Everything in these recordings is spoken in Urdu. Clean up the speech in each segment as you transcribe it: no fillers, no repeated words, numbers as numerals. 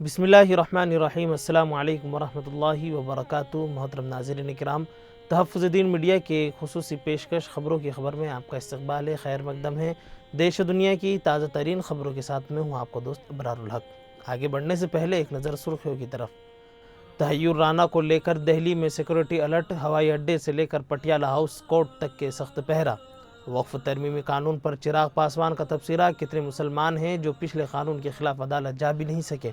بسم اللہ الرحمن الرحیم۔ السلام علیکم ورحمۃ اللہ وبرکاتہ۔ محترم ناظرین کرام، تحفظ دین میڈیا کے خصوصی پیشکش خبروں کی خبر میں آپ کا استقبال ہے، خیر مقدم ہے۔ دیش و دنیا کی تازہ ترین خبروں کے ساتھ میں ہوں آپ کو دوست ابرار الحق۔ آگے بڑھنے سے پہلے ایک نظر سرخیوں کی طرف۔ تحیر رانا کو لے کر دہلی میں سیکورٹی الرٹ، ہوائی اڈے سے لے کر پٹیالہ ہاؤس کورٹ تک کے سخت پہرا۔ وقف ترمیمی قانون پر چراغ پاسوان کا تبصرہ، کتنے مسلمان ہیں جو پچھلے قانون کے خلاف عدالت جا بھی نہیں سکے۔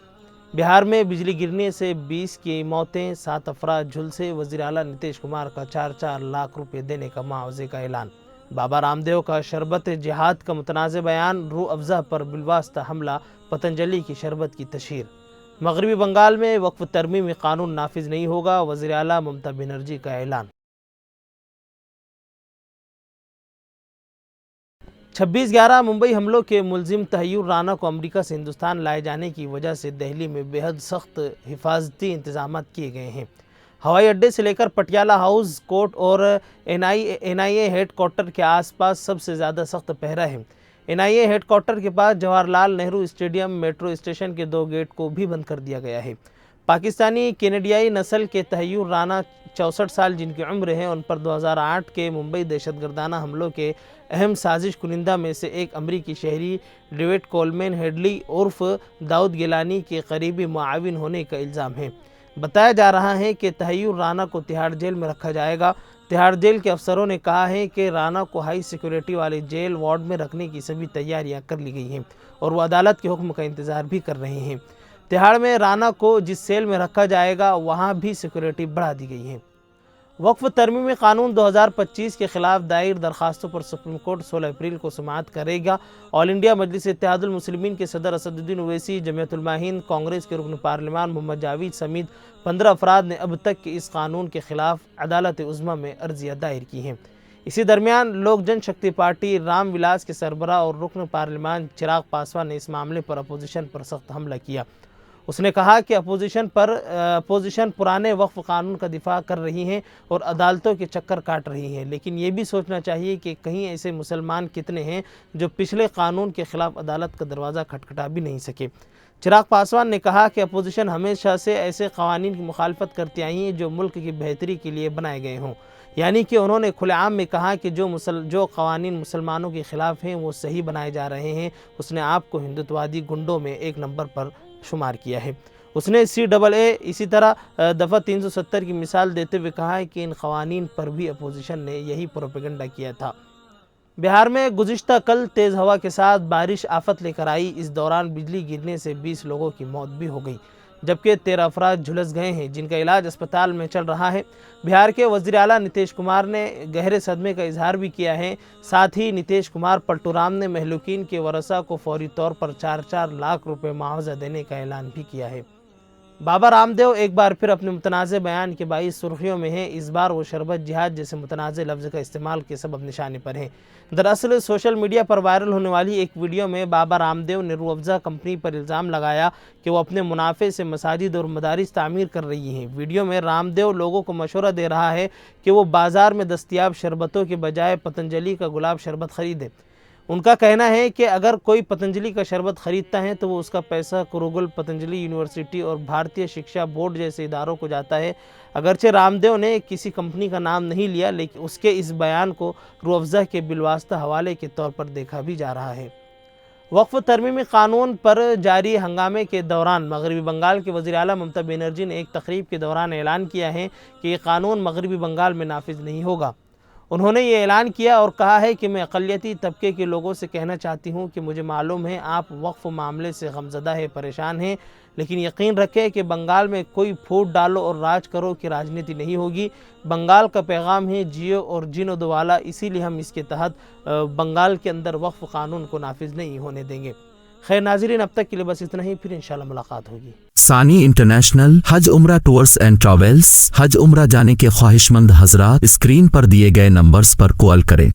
بہار میں بجلی گرنے سے 20 کی موتیں، 7 افراد جھلسے، وزیر اعلیٰ نتیش کمار کا 4 لاکھ روپے دینے کا معاوضے کا اعلان۔ بابا رام دیو کا شربت جہاد کا متنازع بیان، روح افزا پر بالواسطہ حملہ، پتنجلی کی شربت کی تشہیر۔ مغربی بنگال میں وقف ترمیمی قانون نافذ نہیں ہوگا، وزیر اعلیٰ ممتا بنرجی کا اعلان۔ 26/11 ممبئی حملوں کے ملزم تحیر رانا کو امریکہ سے ہندوستان لائے جانے کی وجہ سے دہلی میں بے حد سخت حفاظتی انتظامات کیے گئے ہیں۔ ہوائی اڈے سے لے کر پٹیالہ ہاؤس کورٹ اور NIA ہیڈ کوارٹر کے آس پاس سب سے زیادہ سخت پہرا ہے۔ NIA ہیڈ کوارٹر کے پاس Jawahar Lal Nehru stadium metro station کے 2 گیٹ کو بھی بند کر دیا گیا ہے۔ پاکستانی کینیڈیائی نسل کے تحیر رانا 64 سال جن کی عمر ہے، ان پر 2008 کے ممبئی دہشت گردانہ حملوں کے اہم سازش کنندہ میں سے ایک امریکی شہری ڈیوڈ کولمین ہیڈلی عرف داؤد گیلانی کے قریبی معاون ہونے کا الزام ہے۔ بتایا جا رہا ہے کہ تحیر رانا کو تہاڑ جیل میں رکھا جائے گا۔ تہاڑ جیل کے افسروں نے کہا ہے کہ رانا کو ہائی سیکورٹی والے جیل وارڈ میں رکھنے کی سبھی تیاریاں کر لی گئی ہیں اور وہ عدالت کے حکم کا انتظار بھی کر رہے ہیں۔ تہاڑ میں رانا کو جس سیل میں رکھا جائے گا وہاں بھی سیکورٹی بڑھا دی گئی ہے۔ وقف ترمیمی قانون 2025 کے خلاف دائر درخواستوں پر سپریم کورٹ 16 اپریل کو سماعت کرے گا۔ آل انڈیا مجلس اتحاد المسلمین کے صدر اسد الدین اویسی، جمعیت علماء ہند، کانگریس کے رکن پارلیمان محمد جاوید سمیت 15 افراد نے اب تک کے اس قانون کے خلاف عدالت عظمیٰ میں عرضیاں دائر کی ہیں۔ اسی درمیان لوک جن شکتی پارٹی رام ولاس کے سربراہ اور رکن پارلیمان چراغ پاسوان نے اس معاملے پر اپوزیشن پر سخت حملہ کیا۔ اس نے کہا کہ اپوزیشن پرانے وقف قانون کا دفاع کر رہی ہے اور عدالتوں کے چکر کاٹ رہی ہے، لیکن یہ بھی سوچنا چاہیے کہ کہیں ایسے مسلمان کتنے ہیں جو پچھلے قانون کے خلاف عدالت کا دروازہ کھٹکھٹا بھی نہیں سکے۔ چراغ پاسوان نے کہا کہ اپوزیشن ہمیشہ سے ایسے قوانین کی مخالفت کرتی آئی ہیں جو ملک کی بہتری کے لیے بنائے گئے ہوں، یعنی کہ انہوں نے کھلے عام میں کہا کہ جو قوانین مسلمانوں کے خلاف ہیں وہ صحیح بنائے جا رہے ہیں۔ اس نے آپ کو ہندوتوادی گنڈوں میں 1 نمبر پر شمار کیا ہے۔ اس نے CAA اسی طرح دفعہ 370 کی مثال دیتے ہوئے کہا ہے کہ ان قوانین پر بھی اپوزیشن نے یہی پروپیگنڈا کیا تھا۔ بہار میں گزشتہ کل تیز ہوا کے ساتھ بارش آفت لے کر آئی۔ اس دوران بجلی گرنے سے 20 لوگوں کی موت بھی ہو گئی، جبکہ 13 افراد جھلس گئے ہیں جن کا علاج اسپتال میں چل رہا ہے۔ بہار کے وزیر اعلیٰ نتیش کمار نے گہرے صدمے کا اظہار بھی کیا ہے۔ ساتھ ہی نتیش کمار پلٹو رام نے مہلوکین کے ورثاء کو فوری طور پر 4 لاکھ روپے معاوضہ دینے کا اعلان بھی کیا ہے۔ بابا رام دیو ایک بار پھر اپنے متنازع بیان کے باعث سرخیوں میں ہیں۔ اس بار وہ شربت جہاد جیسے متنازع لفظ کا استعمال کے سبب نشانے پر ہیں۔ دراصل سوشل میڈیا پر وائرل ہونے والی ایک ویڈیو میں بابا رام دیو نے روح افزا کمپنی پر الزام لگایا کہ وہ اپنے منافع سے مساجد اور مدارس تعمیر کر رہی ہیں۔ ویڈیو میں رام دیو لوگوں کو مشورہ دے رہا ہے کہ وہ بازار میں دستیاب شربتوں کے بجائے پتنجلی کا گلاب شربت خریدیں۔ ان کا کہنا ہے کہ اگر کوئی پتنجلی کا شربت خریدتا ہے تو وہ اس کا پیسہ کروگل، پتنجلی یونیورسٹی اور بھارتیہ شکشا بورڈ جیسے اداروں کو جاتا ہے۔ اگرچہ رام دیو نے کسی کمپنی کا نام نہیں لیا، لیکن اس کے اس بیان کو روح افزا کے بالواسطہ حوالے کے طور پر دیکھا بھی جا رہا ہے۔ وقف ترمیمی قانون پر جاری ہنگامے کے دوران مغربی بنگال کے وزیر اعلیٰ ممتا بنرجی نے ایک تقریب کے دوران اعلان کیا ہے کہ یہ قانون مغربی بنگال میں نافذ نہیں ہوگا۔ انہوں نے یہ اعلان کیا اور کہا ہے کہ میں اقلیتی طبقے کے لوگوں سے کہنا چاہتی ہوں کہ مجھے معلوم ہے آپ وقف معاملے سے غمزدہ ہیں، پریشان ہیں، لیکن یقین رکھیں کہ بنگال میں کوئی پھوٹ ڈالو اور راج کرو کی راجنیتی نہیں ہوگی۔ بنگال کا پیغام ہے جیو اور جینو دوبالا، اسی لیے ہم اس کے تحت بنگال کے اندر وقف قانون کو نافذ نہیں ہونے دیں گے۔ خیر ناظرین، اب تک کے لیے بس اتنا ہی، پھر انشاءاللہ ملاقات ہوگی۔ ثانی انٹرنیشنل حج عمرہ ٹورز اینڈ ٹریولز۔ حج عمرہ جانے کے خواہش مند حضرات اسکرین پر دیے گئے نمبرز پر کال کریں۔